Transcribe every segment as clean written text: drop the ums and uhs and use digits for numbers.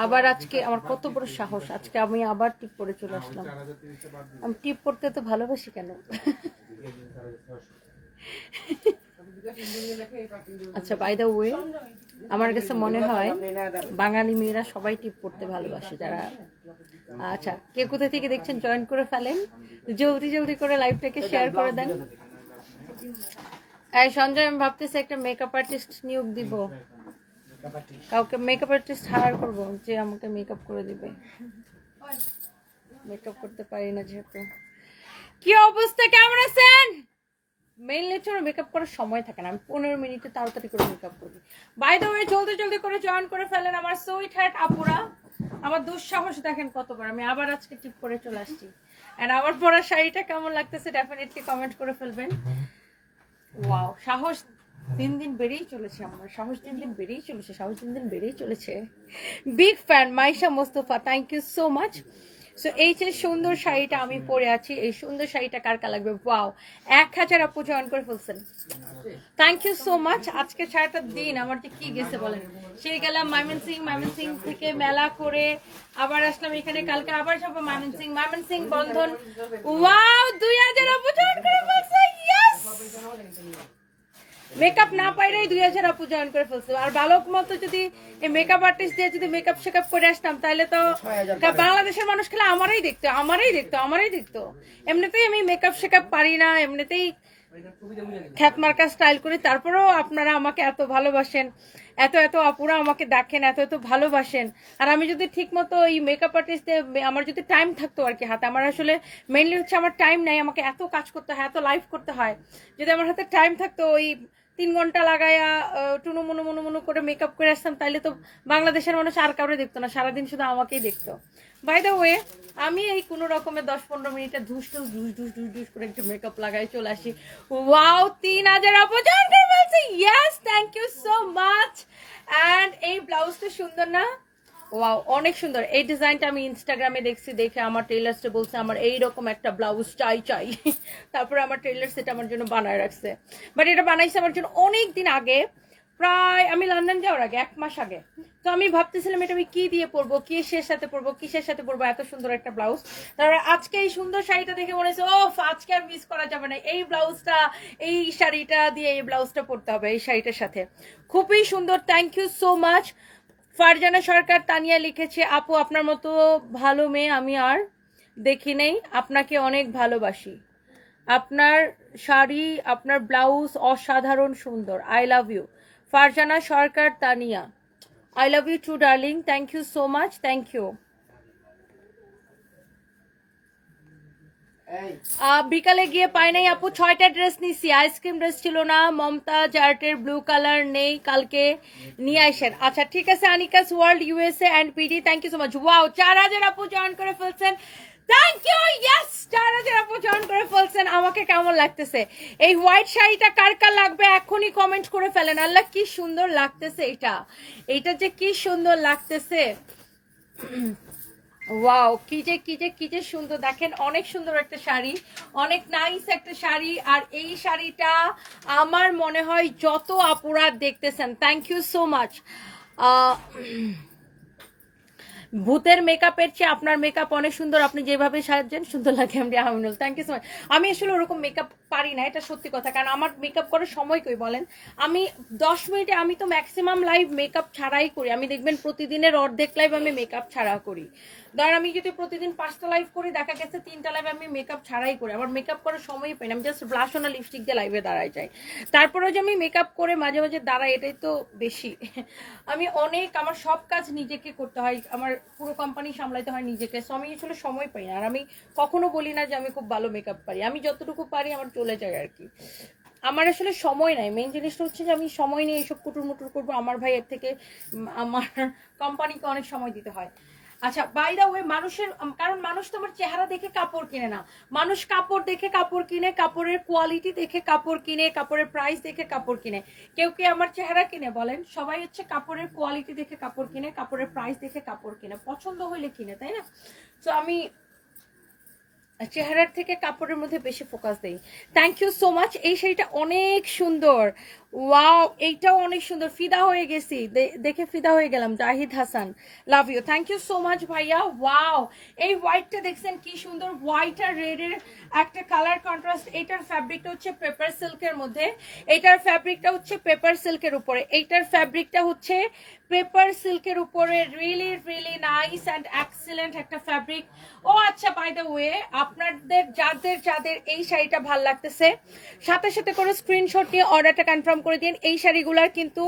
আবার আজকে আমার কত বড় সাহস, আজকে আমি আবার টিপ পরে চলে আসলাম। আমি টিপ পরতে তো ভালোবাসি কেন? আচ্ছা, বাই দ্য ওয়ে, আমার কাছে মনে হয় বাঙালি মেয়েরা সবাই টিপ পরতে ভালোবাসে যারা। আচ্ছা, কে কোথা থেকে দেখছেন জয়েন করে ফেলেন, জলদি জলদি করে লাইভটাকে শেয়ার করে দেন। এই সঞ্জয়, আমি ভাবতেছি একটা মেকআপ আর্টিস্ট নিয়োগ দিব, কাউকে মেকআপ আর্টিস্ট হায়ার করবো যে আমাকে মেকআপ করে দিবে। মেকআপ করতে পারি না যেহেতু। কি অবস্থা, কেমন আছেন? মেইনলি হচ্ছে আমার মেকআপ করার সময় থাকে না, আমি 15 মিনিটে তাড়াতাড়ি করে মেকআপ করি। বাই দ্য ওয়ে, জলদি জলদি করে জয়েন করে ফেলেন আমার সুইট হার্ট আপুরা। আমার দুঃসাহস দেখেন কতবার, আমি আবার আজকে টিপ করে চলে আসছি। এন্ড আমার পরা শাড়িটা কেমন লাগতেছে ডেফিনেটলি কমেন্ট করে ফেলবেন। ওয়াও, সাহস দিন দিন বেড়েই চলেছে, আমার সাহস দিন দিন বেড়েই চলেছে, সাহস দিন দিন বেড়েই চলেছে। Big fan Maisha Mostafa, thank you so much. So এই যে সুন্দর শাড়িটা আমি পরে আছি, এই সুন্দর শাড়িটা কার কার লাগবে? ওয়াও, 1000 আপু জয়েন করে ফেলছেন, থ্যাংক ইউ সো মাচ। আজকে সারাটা দিন আমার যে কি গেছে বলেন, সেই গেলাম ময়মনসিং থেকে মেলা করে আবার আসলাম এখানে, কালকে আবার যাবো ময়মনসিং বন্ধন। ওয়াও, 2000 আপু জয়েন করে ফেলছে, ইয়েস। মেকআপ না পাইলেই 2000 আপু জয়েন করে ফেলছে। আর ভালো মতো যদি এই মেকআপ আর্টিস্ট দিয়ে যদি মেকআপ শেকআপ করে আসতাম তাহলে তো বাংলাদেশের মানুষ খেলে আমারই দেখতো। এমনিতেই আমি মেকআপ শেকআপ পারি না, এমনিতেই খ্যাত মার্কা স্টাইল করি, তারপরেও আপনারা আমাকে এত ভালোবাসেন, এত এত আপুরা আমাকে দেখেন, এত এত ভালোবাসেন। আর আমি যদি ঠিক মতো এই মেকআপ আর্টিস্টে আমার যদি টাইম থাকতো আর কি হাতে, আমার আসলে মেইনলি হচ্ছে আমার টাইম নাই, আমাকে এত কাজ করতে হয়, এত লাইভ করতে হয়। যদি আমার হাতে টাইম থাকতো, ওই 3 ঘন্টা লাগাইয়া টুনু মুনু মুনু মুনু করে মেকআপ করে আসতাম, তাইলে তো বাংলাদেশের মানুষ আর কাউরে দেখতো না, সারাদিন শুধু আমাকেই দেখতো। বাই দ্য ওয়ে, আমি এই কোনো রকমের 10-15 মিনিটে ধুস করে একটু মেকআপ লাগাই চলে আসি। ওয়াও, 3000 আপু জয়েন করে ফেলছে, yes, thank you so much. And এই ব্লাউজটা সুন্দর না? ওয়াও, অনেক সুন্দর। এই ডিজাইনটা আমি ইনস্টাগ্রামে দেখছি, দেখে আমার টেইলার্সটা বলছে আমার এইরকম একটা ব্লাউজ চাই। তারপরে আমার টেইলার সেটা আমার জন্য বানায় রাখছে, বাট এটা বানাইছে আমার জন্য অনেক দিন আগে, প্রায় আমি লন্ডন যাওয়ার আগে 1 মাস আগে। তো আমি ভাবতেছিলাম এটা আমি কি দিয়ে পরবো, কিসের সাথে পরবো, এত সুন্দর একটা ব্লাউজ। তারপরে আজকে এই সুন্দর শাড়িটা দেখে মনে হচ্ছে ও আজকে আর মিস করা যাবে না, এই ব্লাউজটা, এই শাড়িটা দিয়ে এই ব্লাউজটা পরতে হবে এই শাড়িটার সাথে। খুবই সুন্দর, thank you so much. Farzana Sarkar Tania লিখেছে, আপু আপনার মতো ভালো মেয়ে আমি আর দেখি নেই, আপনাকে অনেক ভালোবাসি, আপনার শাড়ি আপনার ব্লাউজ অসাধারণ সুন্দর, I love you. Farzana Sarkar Tania, I love you too darling, thank you so much, thank you. বিকালে গিয়ে পাই নাই আপু, 6টা ড্রেস নিছি, আইসক্রিম ড্রেস ছিল না, মমতা জার্টের ব্লু কালার নেই, কালকে নিয়ে আসেন। আচ্ছা ঠিক আছে, Anika's world USA and PD, thank you so much. Wow, 4000 আপু জয়েন করে ফেলছেন, থ্যাংক ইউ, ইয়েস, 4000 আপু জয়েন করে ফেলছেন। আমাকে কেমন লাগতেছে এই হোয়াইট শাড়িটা, কার কার লাগবে এখনই কমেন্ট করে ফেলেন। আল্লাহ কি সুন্দর লাগতেছে এইটা যে কি সুন্দর লাগতেছে। ওয়াও, কি যে সুন্দর দেখেন, অনেক সুন্দর একটা শাড়ি, অনেক নাইস একটা শাড়ি। আর এই শাড়িটা আমার মনে হয় যত আপুরা দেখতেছেন, থ্যাংক ইউ সো মাচ। ভূতের মেকআপের চেয়ে আপনার মেকআপ অনেক সুন্দর, আপনি যেভাবে সাজান সুন্দর লাগে। আমি Aminul, thank you so much. আমি আসলে ওরকম মেকআপ পারি না, এটা সত্যি কথা, কারণ আমার মেকআপ করার সময় কই বলেন। আমি 10 মিনিটে, আমি তো ম্যাক্সিমাম লাইভ মেকআপ ছাড়াই করি, আমি দেখবেন প্রতিদিনের অর্ধেক লাইভ আমি মেকআপ ছাড়া করি। ধর আমি যদি প্রতিদিন 5টা লাইভ করি, দেখা গেছে 3টা লাইভ আমি মেকআপ ছাড়াই করি, আমার মেকআপ করার সময়ই পাই না, আমি জাস্ট ব্লাশ না লিপস্টিক দিয়ে লাইভে দাঁড়াই যাই। তারপরেও যে আমি মেকআপ করে মাঝে মাঝে দাঁড়াই, এটাই তো বেশি। আমি অনেক, আমার সব কাজ নিজেকে করতে হয়, আমার পুরো কোম্পানি সামলাইতে হয় নিজেকে, সো আমি আসলে সময় পাই না। আর আমি কখনো বলি না যে আমি খুব ভালো মেকআপ পারি, আমি যতটুকু পারি আমার চলে যায় আর কি। আমার আসলে সময় নাই, মেইন জিনিসটা হচ্ছে যে আমি সময় নিয়ে এইসব কুটুর মুটুর করবো, আমার ভাই এর থেকে আমার কোম্পানিকে অনেক সময় দিতে হয়। আচ্ছা, বাই দা ওয়ে, মানুষের, কারণ মানুষ তোমার চেহারা দেখে কাপড় কিনে না, মানুষ কাপড় দেখে কাপড় কিনে, কাপড়ের কোয়ালিটি দেখে কাপড় কিনে, কাপড়ের প্রাইস দেখে কাপড় কিনে। কেউ কি আমার চেহারা কিনে বলেন? সবাই হচ্ছে কাপড়ের কোয়ালিটি দেখে কাপড় কিনে, কাপড়ের প্রাইস দেখে কাপড় কিনে, পছন্দ হইলে কিনে, তাই না? তো আমি চেহারার থেকে কাপড়ের মধ্যে বেশি ফোকাস দেই। থ্যাংক ইউ সো মাচ, এই শাড়িটা অনেক সুন্দর। ওয়াও, এইটাও অনেক সুন্দর, ফিদা হয়ে গেছি, দেখে ফিদা হয়ে গেলাম। Zahid Hasan, love you, thank you so much ভাইয়া। ওয়াও, এই হোয়াইটটা দেখছেন কি সুন্দর, হোয়াইট আর রেড এর একটা কালার কন্ট্রাস্ট। এইটার ফ্যাব্রিকটা হচ্ছে পেপার সিল্কের মধ্যে, এইটার ফ্যাব্রিকটা হচ্ছে পেপার সিল্কের উপরে, এইটার ফ্যাব্রিকটা হচ্ছে পেপার সিল্কের উপরে। Really really nice and excellent একটা ফ্যাব্রিক। ও আচ্ছা, বাই দ্য ওয়ে, আপনাদের যাদের যাদের এই শাড়িটা ভাল লাগতেছে সাথে সাথে করে স্ক্রিনশট নিয়ে অর্ডারটা কনফার্ম করে দিন। এই শাড়িগুলার কিন্তু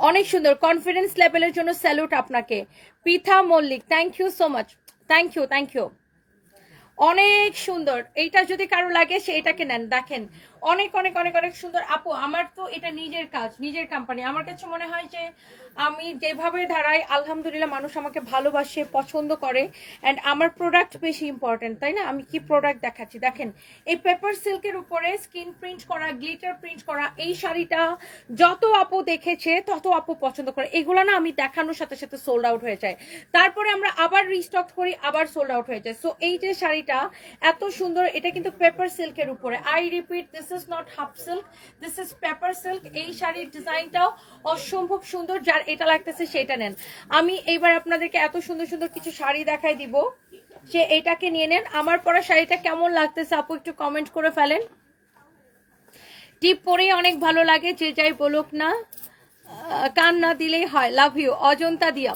অনেক সুন্দর, কনফিডেন্স লেভেলের জন্য স্যালুট আপনাকে। Pitha Mallick, thank you so much, thank you thank you, অনেক সুন্দর। এইটা যদি কারো লাগে সে এটাকে নেন, দেখেন অনেক অনেক অনেক অনেক সুন্দর। আপু আমার তো এটা নিজের কাজ, নিজের কোম্পানি, আমার কাছে মনে হয় যে আমি যেভাবে দাঁড়াই আলহামদুলিল্লাহ মানুষ আমাকে ভালোবাসে, পছন্দ করে, অ্যান্ড আমার প্রোডাক্ট বেশি ইম্পর্টেন্ট, তাই না? আমি কি প্রোডাক্ট দেখাচ্ছি দেখেন, এই পেপার সিল্কের উপরে স্কিন প্রিন্ট করা, গ্লিটার প্রিন্ট করা এই শাড়িটা যত আপু দেখেছে তত আপু পছন্দ করে। এগুলো না আমি দেখানোর সাথে সাথে সোল্ড আউট হয়ে যায়, তারপরে আমরা আবার রিস্টক করি, আবার সোল্ড আউট হয়ে যায়। সো এই যে শাড়িটা এত সুন্দর, এটা কিন্তু পেপার সিল্কের উপরে। I repeat, this is not half silk, this is paper silk. এই শাড়ির ডিজাইনটাও অসম্ভব সুন্দর, যার এটা লাগতেছে সেটা নেন। আমি এইবার আপনাদেরকে এত সুন্দর সুন্দর কিছু শাড়ি দেখাই দিব, সে এটাকে নিয়ে নেন। আমার পরা শাড়িটা কেমন লাগতেছে আপু একটু কমেন্ট করে ফেলেন। টিপ পরেই অনেক ভালো লাগে, যে যাই বলুক না, কান না দিলেই হয়। লাভ you Ajanta Diya,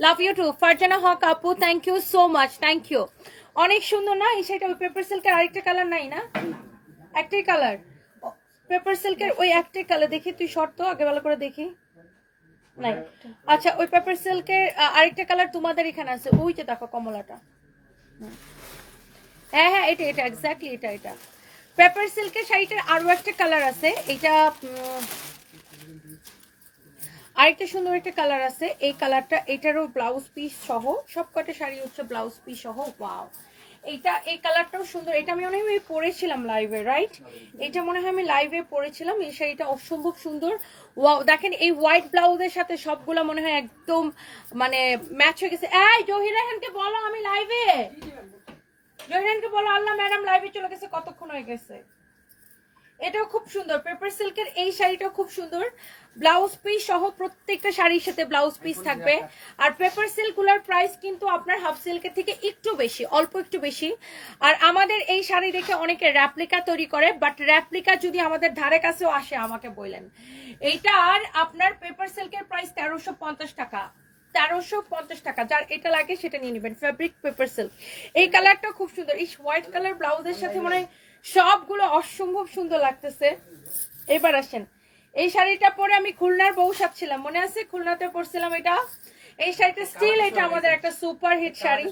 love you too. Farzana Haque আপু, thank you so much, thank you. অনেক সুন্দর না এই শাড়িটা? ওই পেপার সিল্কের আরেকটা কালার নাই না? একটাই কালার পেপার সিল্কের, ওই একটাই কালার। দেখি তুই শর্ত আগে ভালো করে দেখি, নাই। আচ্ছা, ওই পেপার সিল্কের আরেকটা কালার তোমাদের এখানে আছে, ওই যে দেখো কমলাটা। হ্যাঁ হ্যাঁ, এটা এটা এক্স্যাক্টলি, এটা এটা পেপার সিল্কের শাড়িটার আরো একটা কালার আছে, এটা আরেকটা সুন্দর একটা কালার আছে, এই কালারটা, এটারও ব্লাউজ পিস সহ, সবকটা শাড়ি হচ্ছে ব্লাউজ পিস সহ। ওয়াও, এইটা এই কালারটাও সুন্দর, এটা আমি মনে হয় পরেছিলাম লাইভে, রাইট? এটা মনে হয় আমি লাইভে পরেছিলাম। এই শাড়িটা অসম্ভব সুন্দর। ওয়াও, দেখেন এই হোয়াইট ব্লাউজের সাথে সবগুলো মনে হয় একদম মানে ম্যাচ হয়ে গেছে। এই জহিরানকে বলো আমি লাইভে, জহিরানকে বলো আল্লাহ ম্যাডাম লাইভে চলে গেছে, কতক্ষণ হয়ে গেছে। এটাও খুব সুন্দর, পেপার সিল্কের এই শাড়িটাও খুব সুন্দর, ব্লাউজ পিস সহ, প্রত্যেকটা শাড়ির সাথে ব্লাউজ পিস থাকবে। আর পেপার সিল্ক গুলার প্রাইস কিন্তু আপনার হাফ সিল্কের থেকে একটু বেশি, অল্প একটু বেশি। আর আমাদের এই শাড়ি দেখে অনেকে র্যাপ্লিকা তৈরি করে, বাট র্যাপ্লিকা যদি আমাদের ধারে কাছেও আসে আমাকে বললেন। এইটার আপনার পেপার সিল্কের প্রাইস 1350 টাকা, 1350 টাকা। যার এটা লাগে সেটা নিয়ে নেবেন, ফেব্রিক পেপার সিল্ক। এই কালারটা খুব সুন্দর, এই হোয়াইট কালার ব্লাউজের সাথে মানে সবগুলো অসম্ভব সুন্দর লাগতেছে। এবার আসেন, এই শাড়িটা পরে আমি খুলনার বউ সাজছিলাম, মনে আছে? খুলনাতে পরছিলাম এটা, এই শাড়িটা স্টিল, এটা আমাদের একটা সুপার হিট শাড়ি।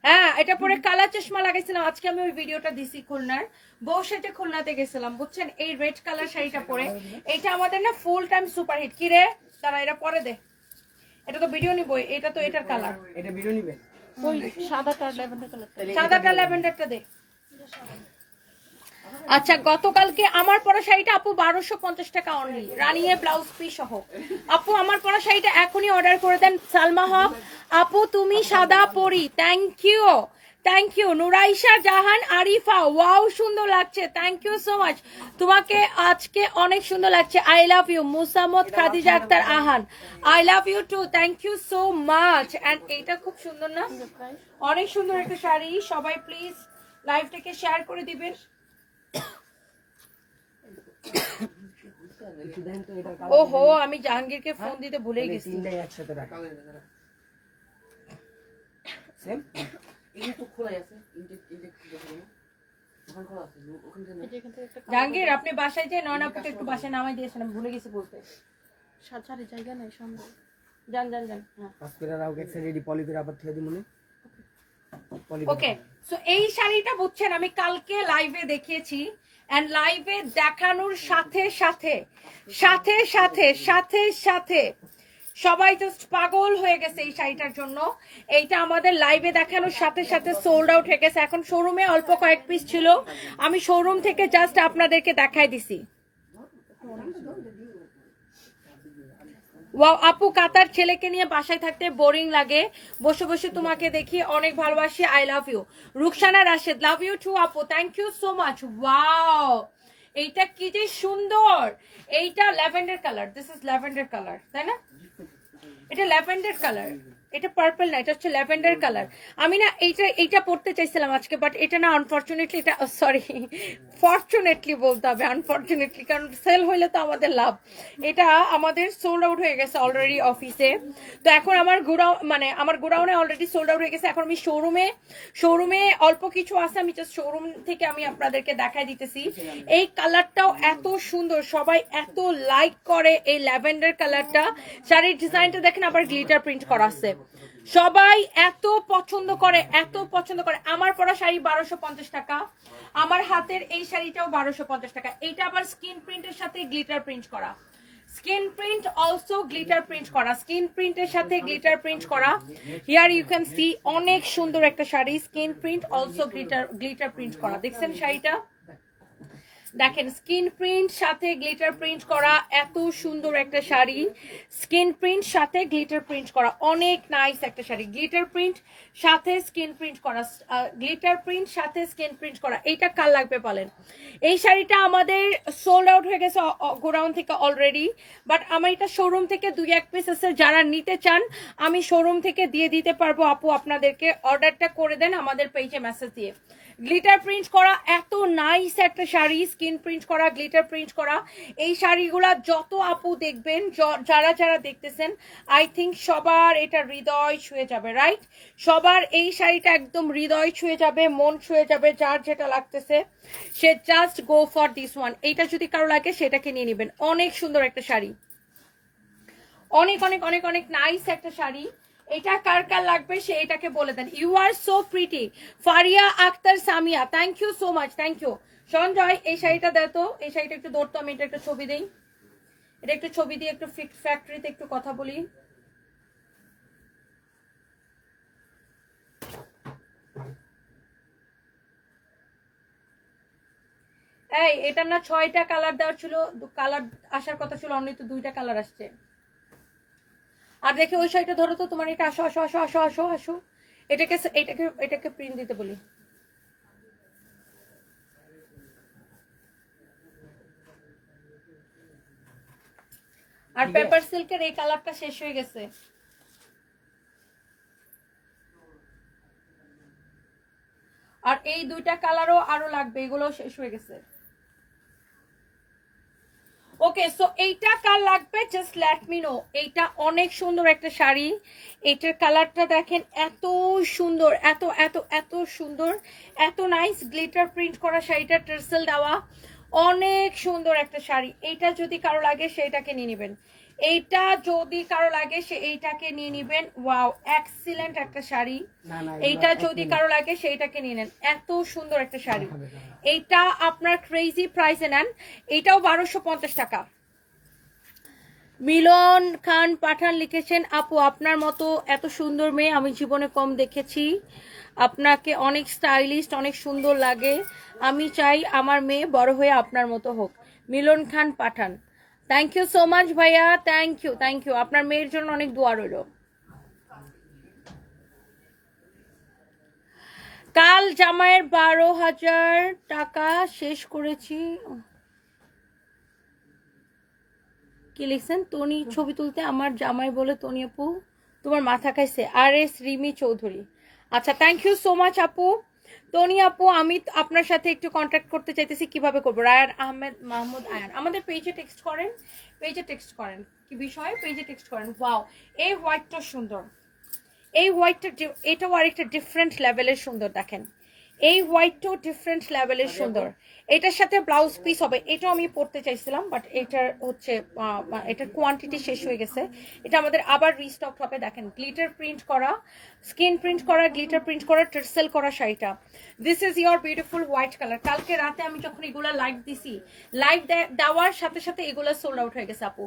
হ্যাঁ, এটা পরে কালা চশমা লাগাইছিলাম, আজকে আমি ওই ভিডিওটা দিছি খুলনার বউ সেটে, খুলনাতে গেছিলাম বুঝছেন। এই রেড কালার শাড়িটা পরে, এটা আমাদের না ফুল টাইম সুপার হিট। কি রে তারা, এটা পরে দে, এটা তো ভিডিও নিবই, এটা তো এটার কালার, এটা ভিডিও নিবে। ওই সাদাটা ল্যাভেন্ডার কালার, সাদাটা ল্যাভেন্ডারটা দে। আচ্ছা, গতকালকে আমার পরা শাড়িটা আপু 1250 টাকা অনলি, রানিয়ে ব্লাউজ পিস সহ। আপু আমার পরা শাড়িটা এখনই অর্ডার করে দেন। সালমা হক আপু, তুমি সাদা পরি, thank you thank you. Nuraisha Jahan Arifa, wow সুন্দর লাগছে, থ্যাংক ইউ সো মাচ, তোমাকে আজকে অনেক সুন্দর লাগছে, I love you. Musammat Khadija Akter Ahan, I love you too, thank you so much. And এইটা খুব সুন্দর না, অনেক সুন্দর একটা শাড়ি। সবাই প্লিজ লাইভটাকে শেয়ার করে দিবেন। ওহো, আমি জাহাঙ্গীরকে ফোন দিতে ভুলে গেছি। একসাথে রাখা সেম, এই তো খোলা আছে, জাহাঙ্গীর আপনি বাসায় যে নয়নাপুকে একটু বাসায় নামাই দিয়েছেন, আমি ভুলে গেছি বলতে। সাজারে জায়গা নাই সম্ভব। যান যান যান। হ্যাঁ, পাস করে রাও গেছে রেডি, পলি করে আবার থেকে দিমু। ওকে। সো এই শাড়িটা বুঝছেন আমি কালকে লাইভে দেখিয়েছি, এন্ড লাইভে দেখানোর সাথে সাথে সাথে সাথে সাথে সাথে সবাই জাস্ট পাগল হয়ে গেছে এই শাড়িটার জন্য। এইটা আমাদের লাইভে দেখানোর সাথে সাথে সোল্ড আউট হয়ে গেছে। এখন শোরুমে অল্প কয়েক পিস ছিল, আমি শোরুম থেকে জাস্ট আপনাদেরকে দেখাই দিছি। ওয়াও আপু, কাতার ছেলেকে নিয়ে বাসায় থাকতে বোরিং লাগে, বসে বসে তোমাকে দেখি, অনেক ভালোবাসি, I love you. Ruksana Rashed, love you too আপু, thank you so much. Wow, এইটা কি যে সুন্দর, এইটা lavender colour, this is lavender colour, তাই না? এটা ল্যাভেন্ডার কালার, এটা পার্পল না, এটা হচ্ছে ল্যাভেন্ডার কালার। আমি না এইটা পড়তে চাইছিলাম আজকে, বাট এটা না আনফরচুনেটলি, এটা সরি ফরচুনেটলি বলতে হবে, আনফরচুনেটলি, কারণ সেল হইলে তো আমাদের লাভ। এটা আমাদের সোল্ড আউট হয়ে গেছে অলরেডি অফিসে, তো এখন আমার গোডাউনে অলরেডি সোল্ড আউট হয়ে গেছে। এখন আমি শোরুমে অল্প কিছু আছে, আমি জাস্ট শোরুম থেকে আমি আপনাদেরকে দেখাই দিতেছি। এই কালারটাও এত সুন্দর, সবাই এত লাইক করে এই ল্যাভেন্ডার কালারটা। শাড়ির ডিজাইনটা দেখেন, আবার গ্লিটার প্রিন্ট করা আছে, সবাই এত পছন্দ করে, এত পছন্দ করে। আমার পরা শাড়ি 1250 টাকা, আমার হাতের এই শাড়িটাও 1250 টাকা। এইটা আবার স্কিন প্রিন্টের সাথে গ্লিটার প্রিন্ট করা, skin print also glitter print করা, স্কিন প্রিন্টের সাথে গ্লিটার প্রিন্ট করা। হিয়ার ইউ ক্যান সি, অনেক সুন্দর একটা sari, skin print also glitter print করা। দেখছেন শাড়িটা, দেখেন স্কিন প্রিন্ট সাথে গ্লিটার প্রিন্ট করা, এত সুন্দর একটা শাড়ি, স্কিন প্রিন্ট সাথে গ্লিটার প্রিন্ট করা, অনেক নাইস একটা শাড়ি। গ্লিটার প্রিন্ট সাথে স্কিন প্রিন্ট করা, গ্লিটার প্রিন্ট সাথে স্কিন প্রিন্ট করা। এইটা কার লাগবে বলেন? এই শাড়িটা আমাদের সোল্ড আউট হয়ে গেছে গোডাউন থেকে অলরেডি, বাট আমার এটা শোরুম থেকে 2-1 পিস আছে, যারা নিতে চান আমি শোরুম থেকে দিয়ে দিতে পারবো আপু। আপনাদেরকে অর্ডারটা করে দেন আমাদের পেজে মেসেজ দিয়ে। গ্লিটার প্রিন্ট করা এত নাইস একটা শাড়ি, স্কিন প্রিন্ট করা, গ্লিটার প্রিন্ট করা। এই শাড়িগুলা যত আপু দেখবেন, যারা দেখতেছেন, আই থিঙ্ক সবার এটা হৃদয় ছুঁয়ে যাবে, রাইট? সবার এই শাড়িটা একদম হৃদয় ছুঁয়ে যাবে, মন ছুঁয়ে যাবে। যার যেটা লাগতেছে সে just go for this one. এইটা যদি কারো লাগে সেটাকে নিয়ে নেবেন, অনেক সুন্দর একটা শাড়ি, অনেক অনেক অনেক অনেক নাইস একটা শাড়ি। এটা কার কার লাগবে সে এটাকে বলে দেন। You are so pretty, Faria Akter Samia, thank you so much, thank you. Sanjay এই শাড়িটা দেয় তো, এই শাড়িটা একটু ধরতো, আমি এটা একটা ছবি দিই, এটা একটু ছবি দিয়ে একটু ফ্যাক্টরিতে একটু কথা বলি। এই এটা না 6টা কালার দেওয়া ছিল, কালার আসার কথা ছিল, অনলি তো 2টা কালার আসছে। আর দেখে ওই শাড়িটা ধরো তো, তোমার এটা আসো আসো আসো আসো আসো আসো, এটাকে প্রিন্ট দিতে বলি। আর পেপার সিল্কের এই কালারটা শেষ হয়ে গেছে। আর এই 2টা কালারও আরো লাগবে, এগুলো শেষ হয়ে গেছে। ওকে, সো এইটা কার লাগবে জাস্ট লেট মি নো। এইটা অনেক সুন্দর একটা শাড়ি, এটার কালারটা দেখেন এত সুন্দর, এত এত এত সুন্দর, এত নাইস গ্লিটার প্রিন্ট করা শাড়িটা, টার্সেল দেওয়া, অনেক সুন্দর একটা শাড়ি। এইটা যদি কারো লাগে সেটাকে নিয়ে নেবেন, এইটা যদি কারো লাগে সে এইটাকে নিয়ে নেবেন। ওয়াও, এক্সিলেন্ট একটা শাড়ি। এইটা যদি কারো লাগে সেইটাকে নিয়ে নেন, এত সুন্দর একটা শাড়ি। এইটা আপনার ক্রেজি প্রাইসে নেন, এইটাও 1250 টাকা। মিলন খান পাঠান লিখেছেন, আপু আপনার মতো এত সুন্দর মেয়ে আমি জীবনে কম দেখেছি, আপনাকে অনেক স্টাইলিস্ট, অনেক সুন্দর লাগে, আমি চাই আমার মেয়ে বড় হয়ে আপনার মতো হোক। মিলন খান পাঠান, থ্যাংক ইউ সো মাচ ভাইয়া, থ্যাংক ইউ থ্যাংক ইউ। আপনার মেয়ের জন্য অনেক দোয়া রইল। কাল জামাইয়ের 12,000 টাকা শেষ করেছি। কি লিখছেন? তনি ছবি তুলতে আমার জামাই বলে তনি আপু তোমার মাথা খাইছে। আর এস রিমি চৌধুরী, আচ্ছা থ্যাংক ইউ সো মাচ আপু। তনি আপু আমি আপনার সাথে একটু কন্ট্যাক্ট করতে চাইতেছি, কিভাবে করবো? রায়ান আহমেদ মাহমুদ আয়ান, আমাদের পেজে টেক্সট করেন, পেজে টেক্সট করেন, কি বিষয়ে পেজে টেক্সট করেন। ওয়াও, এই হোয়াইটটা সুন্দর, এই হোয়াইটটা, এটাও আরেকটা ডিফারেন্ট লেভেলের সুন্দর। দেখেন এই হোয়াইটটাও ডিফারেন্ট লেভেলের সুন্দর, এটার সাথে ব্লাউজ পিস হবে। এটাও আমি পরতে চাইছিলাম, বাট এটার হচ্ছে এটার কোয়ান্টিটি শেষ হয়ে গেছে, এটা আমাদের আবার রিস্টক হবে। দেখেন গ্লিটার প্রিন্ট করা, স্কিন প্রিন্ট করা, গ্লিটার প্রিন্ট করা, টার্সেল করা শাড়িটা, this is your beautiful white colour. কালকে রাতে আমি যখন এগুলা লাইভ দিছি, লাইভ দেওয়ার সাথে সাথে এগুলা সোল্ড আউট হয়ে গেছে আপু।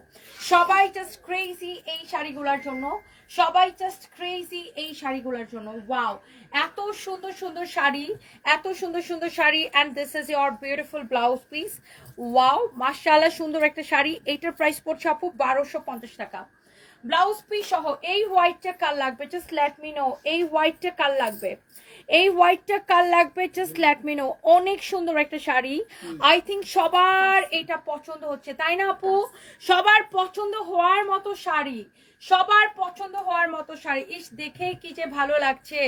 সবাই জাস্ট ক্রেজি এই শাড়িগুলোর জন্য, সবাই জাস্ট ক্রেজি এই শাড়িগুলোর জন্য। ওয়াও, এত সুন্দর সুন্দর শাড়ি, এত সুন্দর সুন্দর sari, and this is your beautiful blouse piece. Wow, মাশাআল্লাহ সুন্দর একটা শাড়ি। এইটার প্রাইস পড়ছে আপু 1250 টাকা, ব্লাউজ পিস সহ এই হোয়াইটটা কার লাগবে জাস্ট লেট মি নো, এই হোয়াইটটা কার লাগবে, এই হোয়াইটটা কার লাগবে জাস্ট লেট মি নো। অনেক সুন্দর একটা শাড়ি, আই থিঙ্ক সবার এটা পছন্দ হচ্ছে তাই না আপু? সবার পছন্দ হওয়ার মতো শাড়ি, সবার পছন্দ হওয়ার মতো শাড়ি। ইস দেখে কি যে ভালো লাগছে।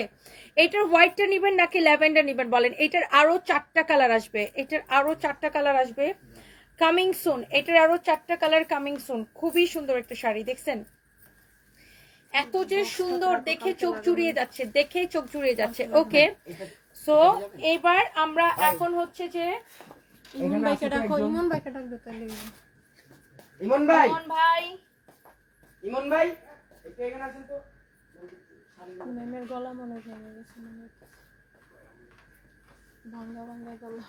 এটার হোয়াইটটা নেবেন নাকি ল্যাভেন্ডার নেবেন বলেন? এটার আরো 4টা কালার আসবে, এটার আরো 4টা কালার আসবে কামিং সুন, এটার আরো 4টা কালার কামিং সুন। খুবই সুন্দর একটা শাড়ি দেখছেন, এত যে সুন্দর, দেখে চোখ জুড়িয়ে যাচ্ছে, দেখে চোখ জুড়িয়ে যাচ্ছে। ওকে সো এবার আমরা এখন হচ্ছে যে ইমন ভাইকে ডাকো, ইমন ভাইকে ডাকবে তাহলে। ইমন ভাই, ইমন ভাই, ইমন ভাই একটু এখানে আসেন তো। ম্যামের গলা মনে হয়ে গেছে, মনে হচ্ছে ভাঙ্গা ভাঙ্গা গলা।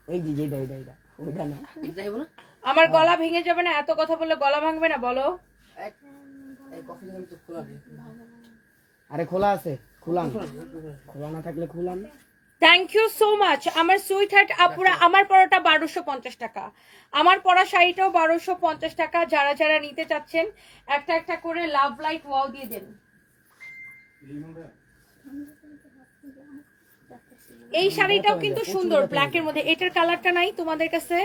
এই যে এটা ওইটা না, এটা যাইবো না। আমার গলা ভেঙে যাবে না? এত কথা বললে গলা ভাঙবে না বলো? এই কফি দাম তো খোলা নেই। আরে খোলা আছে, খোলান, খোলা না থাকলে খোলান। থ্যাংক ইউ সো মাচ আমার সুইট হার্ট আপুরা। আমার পরাটা 1250 টাকা, আমার পরা শাড়িটাও 1250 টাকা। যারা যারা নিতে চাচ্ছেন একটা একটা করে লাভ লাইক ওয়াও দিয়ে দেন। এই শাড়িটাও কিন্তু সুন্দর ব্ল্যাকের মধ্যে। এটার কালারটা নাই তোমাদের কাছে?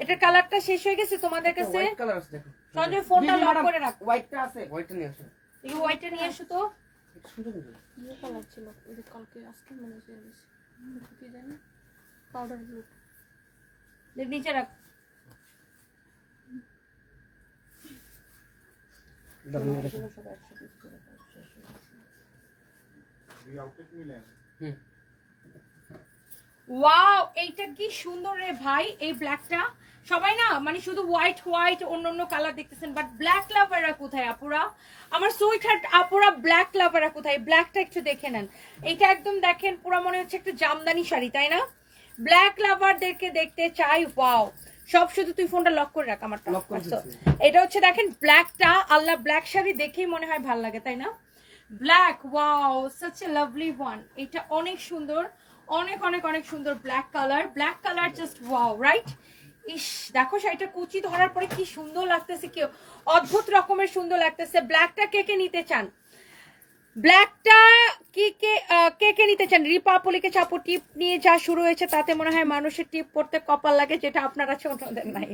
এটার কালারটা শেষ হয়ে গেছে তোমাদের কাছে? হোয়াইট কালার আছে দেখো। সঞ্জয় ফোনটা লক করে রাখো। হোয়াইটটা আছে, হোয়াইটটা নিয়ে আসো। এই হোয়াইটটা নিয়ে এসো তো। এটা সুন্দর কিন্তু। ব্লু কালার ছিল, ওই যে কালকে আজকে মনে হচ্ছে কি জানি পাউডার ব্লু। নিচে রাখ। দাঁড়ান দেখো। ওয়াও এইটা কি সুন্দর রে ভাই। এই ব্ল্যাকটা সবাই না মানে শুধু হোয়াইট হোয়াইট অন্য অন্য কালার দেখতেছেন, বাট ব্ল্যাক লাভাররা কোথায় আপুরা? আমার সুইট হার্ট আপুরা ব্ল্যাক লাভাররা কোথায়? ব্ল্যাকটা একটু দেখে নেন। এটা একদম দেখেন পুরো মনে হচ্ছে একটা জামদানি শাড়ি তাই না? ব্ল্যাক লাভারদেরকে দেখতে চাই। ওয়াও সব শুধু তুই ফোনটা লক করে রাখ আমারটা। লক করে আচ্ছা, দিচ্ছি। এটা হচ্ছে দেখেন ব্ল্যাকটা, আল্লাহ ব্ল্যাক শাড়ি দেখেই মনে হয় ভালো লাগে তাই না? Black wow such a lovely one. এটা অনেক সুন্দর, অনেক অনেক অনেক সুন্দর black colour. Black colour just wow right. ইস দেখো শাড়িটা কুচি ধরার পরে কি সুন্দর লাগতেছে, কি অদ্ভুত রকমের সুন্দর লাগতেছে। ব্ল্যাকটা কে কে নিতে চান? ব্ল্যাকটা কে কে নিতে চান? রিপা লিখেছে আপু টিপ নিয়ে যা শুরু হয়েছে তাতে মনে হয় মানুষের টিপ পড়তে কপাল লাগে, যেটা আপনার আছে অন্যদের নাই।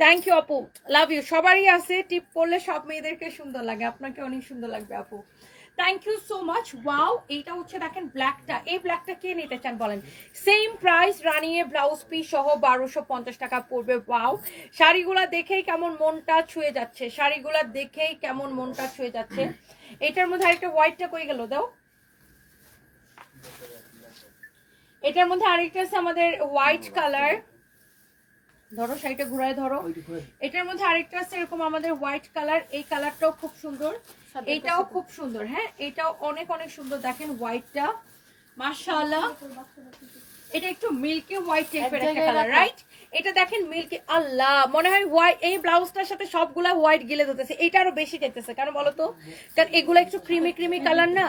থ্যাংক ইউ আপু, লাভ ইউ। সবারই আছে টিপ পড়লে, সব মেয়েদেরকে সুন্দর লাগে, আপনাকে অনেক সুন্দর লাগবে আপু। Thank you so much. Wow এইটা হচ্ছে দেখেন ব্ল্যাকটা, এই ব্ল্যাকটা কে নিতে চান বলেন? সেম প্রাইস রানিয়ে ব্লাউজ পিস সহ 1250 টাকা পড়বে। ওয়াও শাড়িগুলা দেখেই কেমন মনটা ছুঁয়ে যাচ্ছে, শাড়িগুলা দেখেই কেমন মনটা ছুঁয়ে যাচ্ছে। এটার মধ্যে আরেকটা হোয়াইটটা কই গেল দাও। এটার মধ্যে আরেকটা আছে আমাদের হোয়াইট কালার, ধরো শাড়িটা ঘুরায় ধরো। এটার মধ্যে আরেকটা আছে এরকম আমাদের হোয়াইট কালার, এই কালারটাও খুব সুন্দর, এটাও খুব সুন্দর। হ্যাঁ এটাও অনেক অনেক সুন্দর। দেখেন হোয়াইটটা মাশাআল্লাহ, এটা একটু মিল্কি হোয়াইট টাইপের একটা কালার রাইট। এটা দেখেন মিল্কি, আল্লাহ মনে হয় হোয়াইট। এই ব্লাউজটার সাথে সবগুলা হোয়াইট গিলে ধরতেছে, এটা আরো বেশি চাইতেছে। কারণ বলো তো, কারণ এগুলো একটু ক্রিমি ক্রিমি কালার না,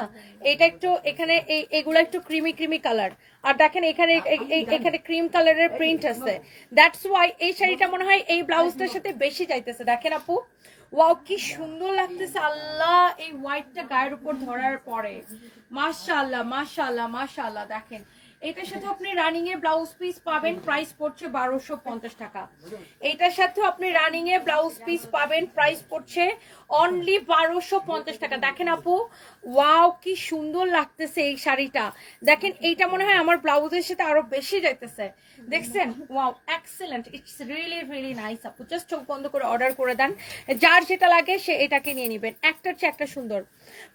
এটা একটু এখানে এগুলো একটু ক্রিমি ক্রিমি কালার। আর দেখেন এখানে এখানে ক্রিম কালারের প্রিন্ট আছে, দ্যাটস ওয়াই এই শাড়িটা মনে হয় এই ব্লাউজটার সাথে বেশি চাইতেছে। দেখেন আপু ওয়াও কি সুন্দর লাগতেছে, আল্লাহ এই হোয়াইটটা গায়ের উপর ধরার পরে মাশাআল্লাহ মাশাআল্লাহ মাশাআল্লাহ। দেখেন এটার সাথে আপনি রানিং এ ব্লাউজ পিস পাবেন, প্রাইস পড়ছে 1250 টাকা। এটার সাথে আপনি রানিং এ ব্লাউজ পিস পাবেন, প্রাইস পড়ছে অনলি 1250 টাকা। দেখেন আপু ওয়াও কি সুন্দর লাগতেছে এই শাড়িটা। দেখেন এইটা মনে হয় আমার ব্লাউজের সাথে আরো বেশি যাইতেছে, দেখছেন? Wow excellent, it's really really nice আপু। জাস্ট চোখ বন্ধ করে অর্ডার করে দেন, যার যেটা লাগে সে এটাকে নিয়ে নেবেন। একটার চেয়ে একটা সুন্দর।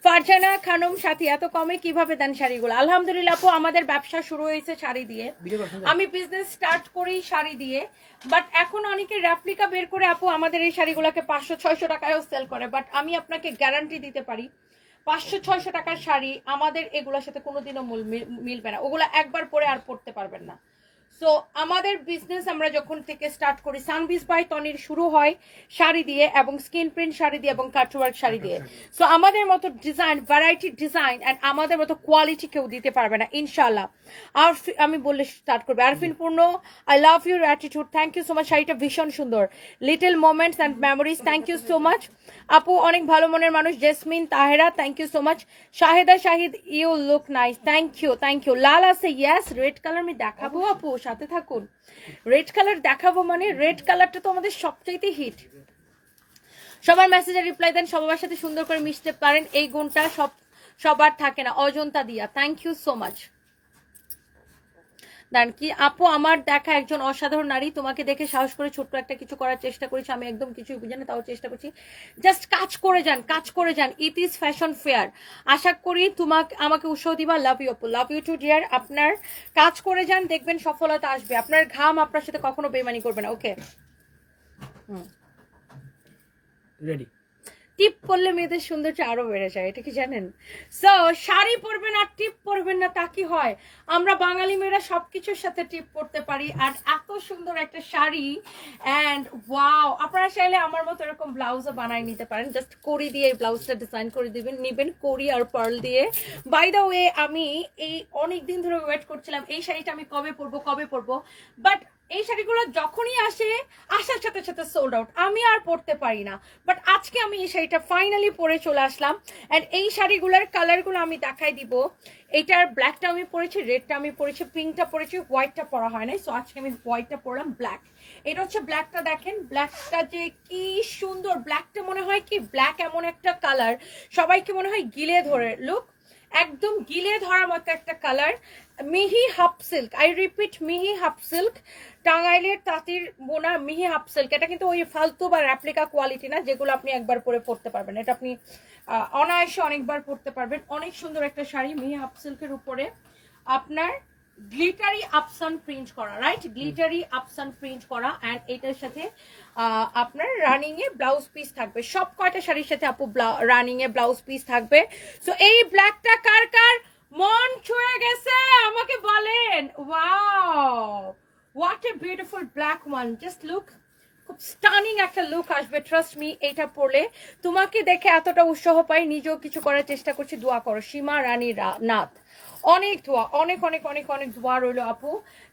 ফারজানা খানম সাথী এত কমে কিভাবে দেন শাড়িগুলো? আলহামদুলিল্লাহ আপু আমাদের ব্যবসা শুরু হয়েছে শাড়ি দিয়ে, আমি বিজনেস স্টার্ট করি শাড়ি দিয়ে, বাট এখন অনেকে রেপ্লিকা বের করে আপু আমাদের এই শাড়িগুলোকে 500-600 টাকায়ও সেল করে। বাট আমি আপনাকে গ্যারান্টি দিতে পারি 500-600 টাকার শাড়ি আমাদের এগুলোর সাথে কোনোদিনও মিলবে না, ওগুলো একবার পরে আর পরতে পারবেন না। সো আমাদের বিজনেস আমরা যখন থেকে স্টার্ট করি, সানবিজ বাই তনির শুরু হয় শাড়ি দিয়ে এবং স্কিন প্রিন্ট শাড়ি দিয়ে এবং কাটওয়ার্ক শাড়ি দিয়ে। সো আমাদের মতো ডিজাইন, ভ্যারাইটি ডিজাইন অ্যান্ড আমাদের মতো কোয়ালিটি কেউ দিতে পারবে না ইনশাল্লাহ। আর আমি বললে স্টার্ট করবে। Arfin Purno, I love your attitude, thank you so much. শাড়িটা ভীষণ সুন্দর, little moments and memories, thank you so much আপু, অনেক ভালো মনের মানুষ। Jesmin Tahera, thank you so much. Shaheda Shahid, you look nice, thank you thank you. লাল আছে, ইয়েস। রেড কালার আমি দেখাবো আপু, সাথে থাকুন। রেড কালার দেখাবো মানে রেড কালারটা তো আমাদের সবচাইতে হিট। সবার মেসেজে রিপ্লাই দেন, সবার সাথে সুন্দর করে মিশতে পারেন, এই গুণটা সবার থাকে না। অজন্তা দিয়া, থ্যাংক ইউ সো মাচ। দেন কি আপু, আমার দেখা একজন অসাধারণ নারী, তোমাকে দেখে সাহস করে ছোট্ট একটা কিছু করার চেষ্টা করেছি। আমি একদম কিছুই বুঝি না, তাও চেষ্টা করছি। জাস্ট কাজ করে যান, কাজ করে যান। It is fashion fair. আশা করি আমাকে উৎসাহ দিবা। লাভ ইউ আপু, লাভ ইউ টু ডিয়ার। আপনার কাজ করে যান, দেখবেন সফলতা আসবে। আপনার ঘাম আপনার সাথে কখনো বেমানি করবে না। ওকে, রেডি। টিপ পরলে মেয়েদের সৌন্দর্য আরো বেড়ে যায়, এটা কি জানেন? সো শাড়ি পরবেন আর টিপ পরবেন না, তা কি হয়? আমরা বাঙালি মেয়েরা সবকিছুর সাথে টিপ পরতে পারি। আর এত সুন্দর একটা শাড়ি, অ্যান্ড ওয়াও, আপনারা চাইলে আমার মতো এরকম ব্লাউজও বানাই নিতে পারেন। জাস্ট কড়ি দিয়ে এই ব্লাউজটা ডিজাইন করে নিবেন, কড়ি আর পার্ল দিয়ে। বাই দ্য ওয়ে, আমি এই অনেক দিন ধরে ওয়েট করছিলাম এই শাড়িটা আমি কবে পরবো, বাট এই শাড়িগুলো যখনই আসার সাথে সাথে সোল্ড আউট, আমি আর পরতে পারি না। বাট আজকে আমি এই শাড়িটা ফাইনালি পরে চলে আসলাম। অ্যান্ড এই শাড়িগুলোর কালারগুলো আমি দেখাই দিব। এটার ব্ল্যাকটা আমি পরেছি, রেডটা আমি পরেছি, পিঙ্কটা পরেছি, হোয়াইটটা পরা হয় নাই। সো আজকে আমি হোয়াইটটা পরলাম, ব্ল্যাক। এটা হচ্ছে ব্ল্যাকটা, দেখেন ব্ল্যাকটা যে কি সুন্দর। ব্ল্যাকটা মনে হয় কি, ব্ল্যাক এমন একটা কালার সবাইকে মনে হয় গিলে ধরে। লুক, একদম গিলে ধরার মতো একটা কালার। মিহি হাফ সিল্ক, আই রিপিট, মিহি হাফ সিল্ক, টাঙ্গাইলের তাঁতির বোনা মিহি হাফ সিল্ক। এটা কিন্তু ওই ফালতু বা রেপ্লিকা কোয়ালিটি না, যেগুলো আপনি একবার পরে পরতে পারবেন। এটা আপনি অনায়াসে অনেকবার পরতে পারবেন। অনেক সুন্দর একটা শাড়ি, মিহি হাফ সিল্কের উপরে আপনার গ্লিটারি আপসান প্রিন্ট করা, রাইট? গ্লিটারি আপসান প্রিন্ট করা। অ্যান্ড এটার সাথে আপনার রানিং এ ব্লাউজ পিস থাকবে। সব কয়টা শাড়ির সাথে আপু রানিং এ ব্লাউজ পিস থাকবে। সো এই ব্ল্যাকটা কার কার মন ছুঁয়ে গেছে আমাকে বলেন। Wow, what a beautiful black one, just look. খুব স্টানিং একটা লুক আসবে, ট্রাস্ট মি। এটা পরলে তোমাকে দেখে এতটা উৎসাহ পাই, নিজেও কিছু করার চেষ্টা করছি। দোয়া করো, সীমা রানী নাথ। অনেক দোয়া, অনেক অনেক অনেক অনেক দোয়া রইলো আপু,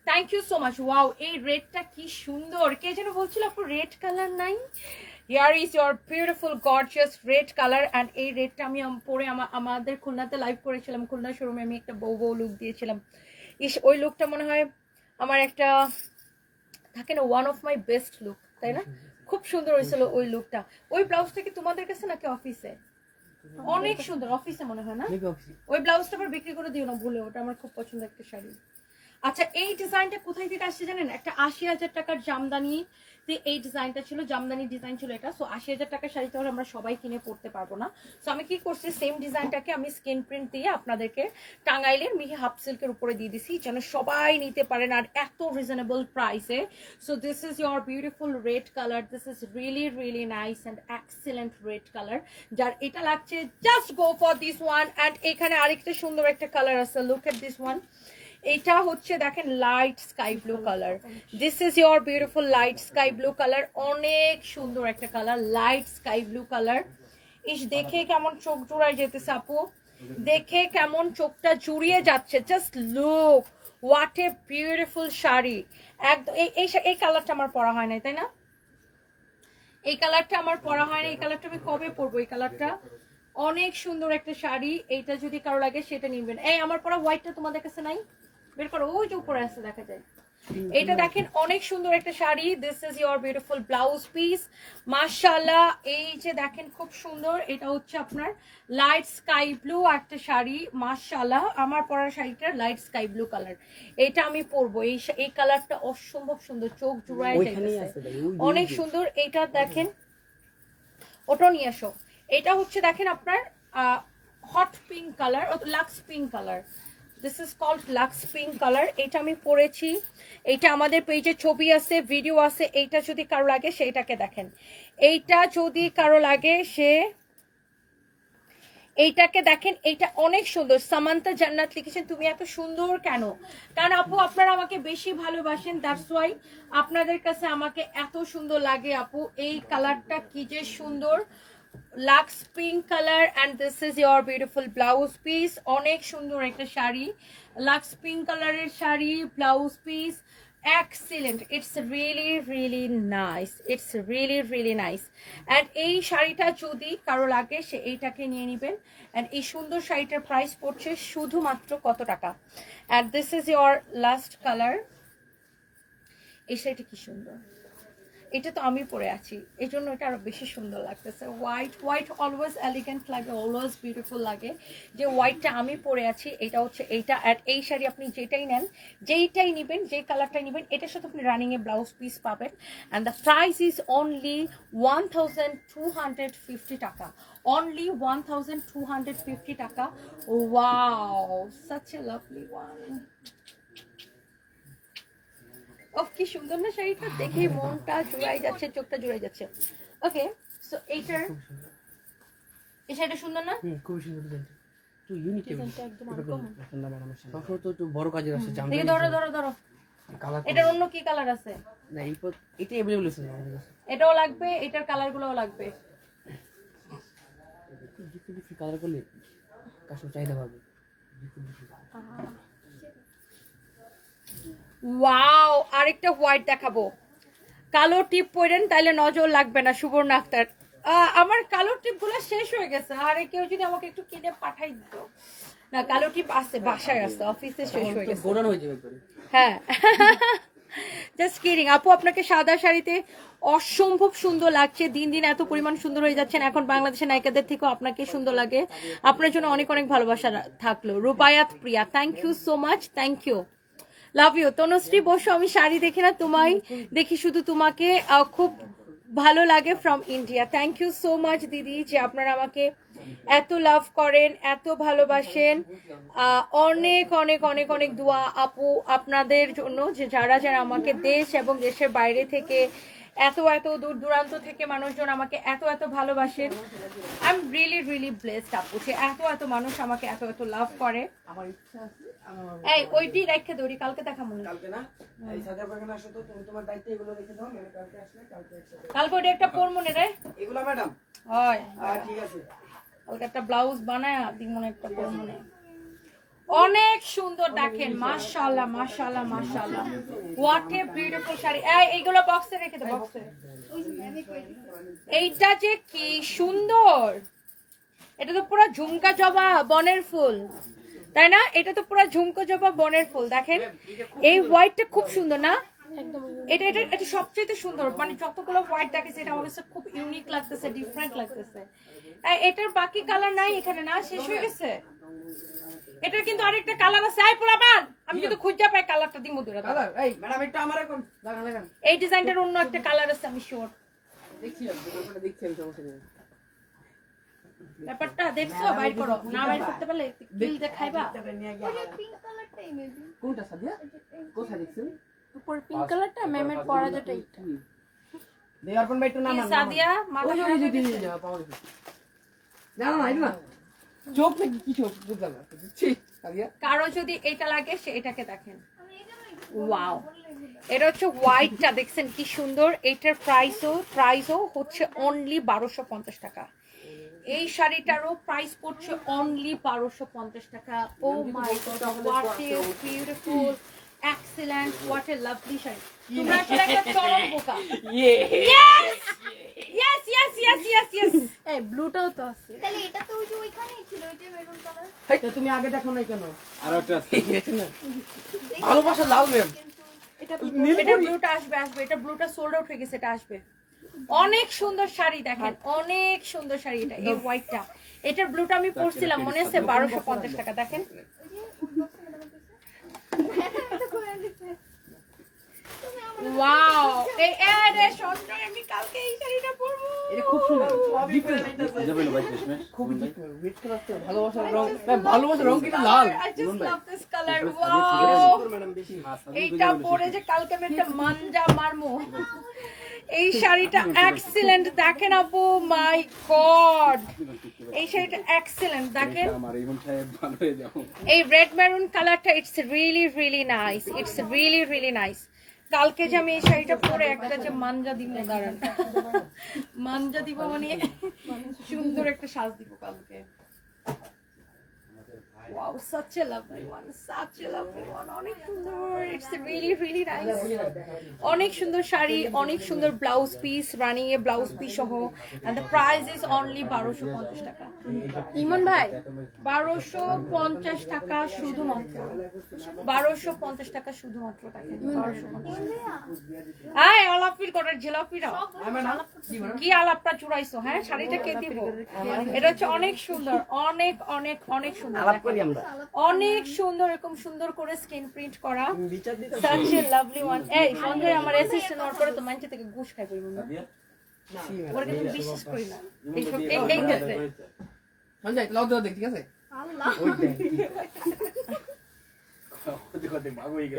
thank you so much. Wow, এই রেডটা কি সুন্দর। কে যেন বলছিল আপু রেড কালার নাই? Here is your beautiful gorgeous red colour. And এই রেডটা আমি পরে আমাদের খুলনাতে লাইভ করেছিলাম, খুলনা শোরুমে আমি একটা বউ লুক দিয়েছিলাম। ওই লুকটা মনে হয় আমার একটা থাকে না, one of my best look, তাই না? খুব সুন্দর হয়েছিল ওই লুকটা। ওই ব্লাউজটা কি তোমাদের কাছে নাকি অফিসে? অনেক সুন্দর, অফিসে মনে হয় না? ওই ব্লাউজটা আবার বিক্রি করে দিও না ভুলে, ওটা আমার খুব পছন্দের একটা শাড়ি। আচ্ছা, এই ডিজাইনটা কোথায় থেকে আসছে জানেন? একটা ৮০,০০০ টাকার জামদানি এই ডিজাইনটা ছিল, জামদানি ডিজাইন ছিল এটা। সো ৮০,০০০ টাকার শাড়ি তো আমরা সবাই কিনে পড়তে পারবো না। সো আমি কি করছি, সেম ডিজাইনটাকে আমি স্কিন প্রিন্ট দিয়ে আপনাদেরকে টাঙ্গাইলের মিহি হাফ সিল্কের উপরে দিয়ে দিছি, যেন সবাই নিতে পারেন আর এত রিজনেবল প্রাইসে। So this is your beautiful red colour, this is really really nice and excellent red colour. যার এটা লাগছে just go for this one. And এখানে আরেকটা সুন্দর একটা কালার আছে, লুক এট দিস ওয়ান। এটা হচ্ছে দেখেন light sky blue colour, this is your beautiful light sky blue colour. অনেক সুন্দর একটা কালার, লাইট স্কাই ব্লু কালার। ইস, দেখে কেমন চোখ জুড়ায় যেতেছে আপু, দেখে কেমন চোখটা জুড়িয়ে যাচ্ছে। Just look, what a beautiful sari. একদম এই কালারটা আমার পরা হয় নাই, তাই না? এই কালারটা আমার পরা হয় না, এই কালারটা আমি কবে পরবো? এই কালারটা অনেক সুন্দর একটা শাড়ি। এইটা যদি কারো লাগে সেটা নিবেন। এই আমার পরা হোয়াইটটা তোমাদের কাছে নাই? বের করো, ওই যে উপরে আছে, দেখা যায়। এটা দেখেন অনেক সুন্দর একটা sari, this is your beautiful blouse piece. মাশাআল্লাহ, এই যে দেখেন খুব সুন্দর। এটা হচ্ছে আপনার লাইট স্কাই ব্লু একটা শাড়ি। মাশাআল্লাহ, আমার পরা শাড়িটা লাইট স্কাই ব্লু কালার। এটা আমি পরবো। এই কালারটা অসম্ভব সুন্দর, চোখ জুড়ায় যাইতেছে, অনেক সুন্দর। এটা দেখেন, ওটা নিয়ে আসো। এটা হচ্ছে দেখেন আপনার hot pink colour, lux pink colour. This is called lux pink colour. এটা আমি পরেছি, এইটা আমাদের পেজে ছবি আছে, ভিডিও আছে। এইটা যদি কারো লাগে সেটাকে দেখেন, এইটা যদি কারো লাগে সে এইটাকে দেখেন, এইটা অনেক সুন্দর। সামান্তা জান্নাত লিখেছেন তুমি এত সুন্দর কেন? কারণ আপু আপনারা আমাকে বেশি ভালোবাসেন, দ্যাটস ওয়াই আপনাদের কাছে আমাকে এত সুন্দর লাগে আপু। এই কালারটা কি যে সুন্দর, lux pink colour, and this is your beautiful blouse piece. অনেক সুন্দর একটা শাড়ি, লাক্স পিঙ্ক কালারের শাড়ি, blouse piece excellent, it's really nice, it's really nice. and এই শাড়িটা যদি কারো লাগে সে এইটাকে নিয়ে নেবেন। and এই সুন্দর শাড়িটার প্রাইস পড়ছে শুধুমাত্র কত টাকা? and this is your last color। এই শাড়িটা কি সুন্দর, এটা তো আমি পরে আছি এই জন্য এটা আরো বেশি সুন্দর লাগতেছে। হোয়াইট অলওয়েজ এলিগেন্ট লাগে, অলওয়েজ বিউটিফুল লাগে। যে হোয়াইটটা আমি পরে আছি এটা হচ্ছে এইটা। অ্যাট এই শাড়ি আপনি যেটাই নেন, যেইটাই নেবেন, যেই কালারটাই নেবেন, এটার সাথে আপনি রানিং এ ব্লাউজ পিস পাবেন। And the price is only 1250 টাকা, অনলি 1250 টাকা। Wow, such a lovely one. Oh কি সুন্দর না শাড়িটা, দেখে মনটা জুড়াই যাচ্ছে, চোখটা জুড়াই যাচ্ছে। ওকে, সো এই শাড়িটা সুন্দর না? খুব সুন্দর ডিজাইন, তো ইউনিক ডিজাইনটা একদম আনকমন। সবসময় তো একটু বড় কাজের আছে জামা। দেখি ধরো কালার এটার অন্য কি কালার আছে? না এটা अवेलेबल আছে আমাদের কাছে। এটাও লাগবে, এটার কালারগুলোও লাগবে। ডিফারেন্ট কালার করলে কাস্টমার চাহিদা পাবে। ওয়াও, আরেকটা হোয়াইট দেখাবো। কালো টিপ পরেন তাইলে নজর লাগবে না। সুবর্ণ আক্তার, আমার কালো টিপ গুলো শেষ হয়ে গেছে, আরে কেউ যদি আমাকে একটু কিনে পাঠাই দিত। না কালো টিপ আছে, বাসায় আছে, অফিসে শেষ হয়ে গেছে। গোডাউন হয়ে যাবে একবারে। হ্যাঁ জাস্ট কিডিং আপু, আপনাকে সাদা শাড়িতে অসম্ভব সুন্দর লাগছে। দিন দিন এত পরিমাণ সুন্দর হয়ে যাচ্ছেন, এখন বাংলাদেশের নায়িকাদের থেকেও আপনাকে সুন্দর লাগে। আপনার জন্য অনেক অনেক ভালোবাসা থাকলো। Rubayat Priya, thank you so much, thank you, love you. Tanushree Bose, আমি শাড়ি দেখি না, তোমায় দেখি শুধু, তোমাকে খুব ভালো লাগে from India. Thank you so much দিদি, যে আপনারা আমাকে এত লাভ করেন, এত ভালোবাসেন। অনেক অনেক অনেক অনেক দোয়া আপু আপনাদের জন্য, যে যারা যারা আমাকে দেশ এবং দেশের বাইরে থেকে এত দূর দূরান্ত থেকে মানুষজন আমাকে এত ভালোবাসেন। আই এম রিয়েলি ব্লেসড আপু, যে এত মানুষ আমাকে এত লাভ করে। আমার ইচ্ছা আছে এই ওইটি রেখে দৌড়ি, কালকে দেখাবো না। কালকে না এই সাদা বাগান আসো তো, তুমি তোমার দায়িত্ব এগুলো রেখে দাও, আমি কালকে আসলে কালকে একসাথে কালকে ওইটা একটা পরবো নে রে। এগুলো ম্যাডাম হয় ঠিক আছে, কালকে একটা ব্লাউজ বানায় দিই, মনে একটা পরবো নে। অনেক সুন্দর দেখেন, মাশাআল্লাহ মাশাআল্লাহ মাশাআল্লাহ, হোয়াট এ বিউটিফুল শাড়ি। এইগুলো বক্সে রেখে দে, বক্সে। এইটা যে কি সুন্দর, এটা তো পুরো ঝুমকা জবা বনের ফুল, তাই না? এটা তো পুরো ঝুমকা জবা বনের ফুল। দেখেন এই হোয়াইটটা খুব সুন্দর না? এটা এটা এটা সবচেয়ে সুন্দর, মানে যতগুলো হোয়াইট দেখেছে এটা আমার কাছে খুব ইউনিক লাগতেছে, ডিফারেন্ট লাগতেছে। এটার বাকি কালার নাই এখানে না, শেষ হয়ে গেছে। এটার কিন্তু আরেকটা কালার আছে। আই পোলাপান, আমি কিন্তু খুঁজে পাই কালারটা দিমু দুরা কালার। এই ম্যাডাম একটু আমার এখন লাগান। এই ডিজাইনটার অন্য একটা কালার আছে, আমি শিওর। দেখছি আমি সমস্যা নেই। ব্যাপারটা দেখছো, বাইর করো না, বাইর করতে পারলে বিল দেখাইবা। কোনটা সাদিয়া? কোথায় দেখছেন? উপর পিঙ্ক কালারটা ম্যামের পরা যেটা এইটা। দেয়ারপন ভাই একটু নাম কি সাদিয়া মাথা খারাপ হয়ে গেছে? পাওয়া গেছে। না এটা না, চোখ নাকি কি চোখ বুঝলাম না। ছি সাদিয়া, কারো যদি এটা লাগে সে এটাকে দেখেন। ওয়াও, এটা হচ্ছে হোয়াইটটা, দেখছেন কি সুন্দর। এটার প্রাইসও হচ্ছে অনলি 1250 টাকা। এই শাড়িটারও প্রাইস পড়ছে অনলি 1250 টাকা। Oh my god, what a beautiful, excellent, what a lovely শাড়ি। তোমরা আসলে একটা চরম বোকা। ইয়েস এই ব্লুটাও তো আছে। তাহলে এটা তো ওই যে ওইখানেই ছিল, ওই যে মেরুন কালার। তো তুমি আগে দেখো না কেন? আর একটা আছে না, ভালোবাসা লাল ম্যাম। এটা ব্লুটা আসবে, এটা ব্লুটা সোল্ড আউট হয়ে গেছে, এটা আসবে। অনেক সুন্দর শাড়ি দেখেন, অনেক সুন্দর শাড়ি। এটা এই হোয়াইটটা, এটার ব্লুটা আমি পরছিলাম, মনে আছে, 1250 টাকা। দেখেন ওয়াও, এই এরে সঞ্জয়, আমি কালকে এই শাড়িটা পরবো। এটা খুব সুন্দর, খুব রেড কালার তো ভালোবাসার রং। ভালোবাসার রং কিন্তু লাল। I just love this color. Wow, madam বেশি এইটা পরে যে কালকে আমি একটা মানজা মারমু। এই শাড়িটা এক্সিলেন্ট দেখেন আপু, মাই গড। এই শাড়িটা এক্সেলেন্ট দেখেন এই রেড মেরুন কালারটা it's really nice, it's really nice. কালকে যে আমি এই শাড়িটা পরে একটা যে মানজা দিব, দাঁড়ান মানজা দিব মানে সুন্দর একটা সাজ দিব কালকে। Wow, such a lovely one, such a lovely one. অনেক সুন্দর, it's really nice. অনেক সুন্দর শাড়ি, অনেক সুন্দর blouse piece, running a blouse piece সহ, and the price is only 1250 টাকা। ইমন ভাই 1250 টাকা শুধুমাত্র, 1250 টাকা শুধুমাত্র টাকা। হ্যাঁ, আলাপির কটার জিলাপিরা কি আলাপটা চুরাইছো? হ্যাঁ, শাড়িটা কে দিব? এটা হচ্ছে অনেক সুন্দর, অনেক অনেক অনেক সুন্দর, অনেক সুন্দর, এরকম সুন্দর করে স্ক্রিন প্রিন্ট করা, such a lovely one। এই সঞ্জয় আমার অ্যাসিস্ট্যান্ট ওর করে তো মাইন্ড থেকে ঘুষ খাই কইব না, ওর কিন্তু বিশ্বাস করি না এইসব এই ক্ষেত্রে। সঞ্জয় লাউ দাও দেখ, ঠিক আছে? আল্লাহ ওই দেখ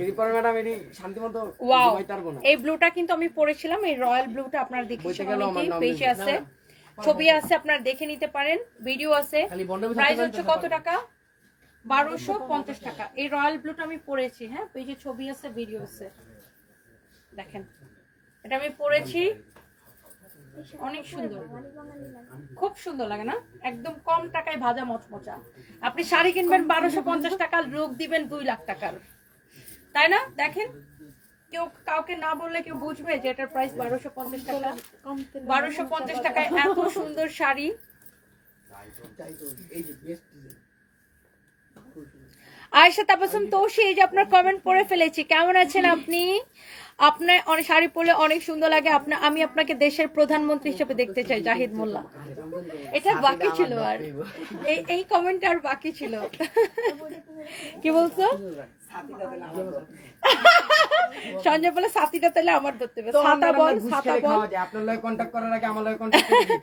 এই পরে ম্যাডাম এটি শান্তিমতো ওয়াও, ঘুমাইতে পারবো না। এই ব্লুটা কিন্তু আমি পরেছিলাম, এই রয়্যাল ব্লুটা আপনারা দেখেছেন অনেকেই, পেজে আছে, ছবি আছে, আপনারা দেখে নিতে পারেন, ভিডিও আছে। প্রাইস হচ্ছে কত টাকা? 1250 টাকা। এই রয়্যাল ব্লুটা আমি পরেছি, হ্যাঁ পেজে ছবি আছে, ভিডিও আছে, দেখেন এটা আমি পরেছি, অনেক সুন্দর, খুব সুন্দর লাগে না? একদম কম টাকায় ভাজা মচমচা। আপনি শাড়ি কিনবেন 1250 টাকার, লোক দিবেন 2 লাখ টাকার, তাই না? দেখেন কেউ কাউকে না বললে কেউ বুঝবে যে এটার প্রাইস 1250 টাকা। 1250 টাকায় এত সুন্দর শাড়ি। আয়েশা তাবাসসুম তোষি, এই যে আপনার কমেন্ট পড়ে ফেলেছি, কেমন আছেন আপনি? আপনার অনেক শাড়ি পরলে অনেক সুন্দর লাগে, আমি আপনাকে দেশের প্রধানমন্ত্রী হিসেবে দেখতে চাই, জাহিদ মোল্লা। এটা বাকি ছিল, আর এই কমেন্ট আর বাকি ছিল। কি বলছো? সঞ্জয় বলে সাথীটা তাহলে আমার ধরতে হবে, ছাতা বল, ছাতা বল। আপনার লগে কন্টাক্ট করার আগে আমার লগে কন্টাক্ট করে দিতে।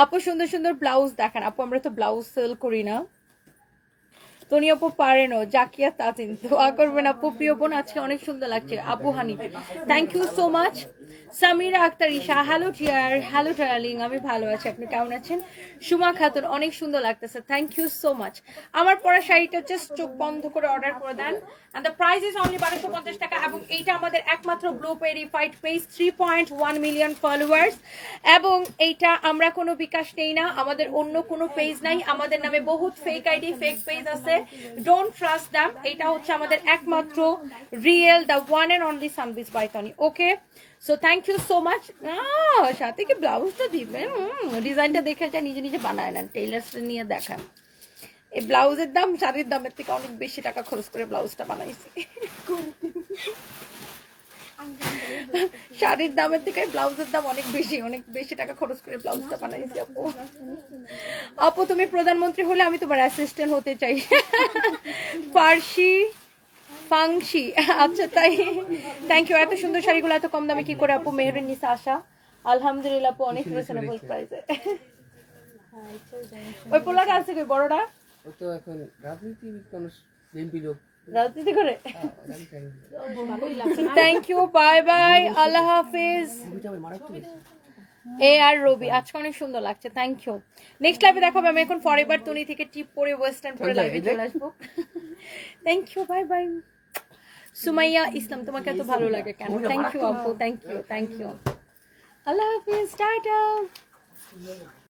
আপু সুন্দর সুন্দর ব্লাউজ দেখান আপু, আমরা তো ব্লাউজ সেল করি না। তনি আপু পারেন, জাকিয়া তাতিন দোয়া করবেন আপু, প্রিয় বোন আজকে অনেক সুন্দর লাগছে। Abu Hani thank you so much. Samira Akter Isha, hello dear, hello darling, আমি ভালো আছি, আপনি কেমন আছেন? সুমা খাতুন, অনেক সুন্দর লাগতেছে, থ্যাংক ইউ সো মাচ। আমার পরা শাড়িটা জাস্ট চোখ বন্ধ করে অর্ডার করে দেন, and the price is only 1250 টাকা। এবং এইটা আমাদের একমাত্র blue verified page, 3.1 million followers, এবং এইটা আমরা কোনো বিকাশ নেই না, আমাদের অন্য কোনো পেজ নাই, আমাদের নামে বহুত ফেক আইডি, ফেক পেজ আছে, ডোন্ট ট্রাস্ট দ্যাম। এটা হচ্ছে আমাদের একমাত্র real, the one and only Sunbiz by Toni. Okay, so thank you so much. সাথে কি ব্লাউজটা দিবেন? ডিজাইনটা দেখে যা নিজে নিজে বানায় নেন, টেইলার্স নিয়ে দেখান। এই ব্লাউজের দাম শাড়ির দামের থেকে অনেক বেশি টাকা খরচ করে ব্লাউজটা বানাইছি। শাড়ির দামের থেকে ব্লাউজের দাম অনেক বেশি টাকা খরচ করে ব্লাউজটা বানাইছি। আপু তুমি প্রধানমন্ত্রী হলে আমি তোমার অ্যাসিস্ট্যান্ট হতে চাই। ফাংশি, আচ্ছা তাই, থ্যাংক ইউ। এত সুন্দর শাড়িগুলো এত কম দামে কি করে আপু? মেহরিন নিসা আশা, আলহামদুলিল্লাহ আপু অনেক রিজনেবল প্রাইসে। ওই পোলাটা আছে কই বড়টা? ও তো এখন এমপি লোক, রাজনীতি করে। থ্যাংক ইউ, বাই বাই, আল্লাহ হাফিজ। এ আর রবি, আজকে অনেক সুন্দর লাগছে, থ্যাংক ইউ। নেক্সট লাইভে দেখাবে, আমি এখন ফরএভার তুনি থেকে টিপ পরে ওয়েস্টার্ন পরে লাইভে চলে আসবো। Thank you, bye bye. Sumaiya Islam, তোমাকে এত ভালো লাগে কেন? থ্যাংক ইউ আপু, থ্যাংক ইউ। আল্লাহ হাফিজ, টাটা।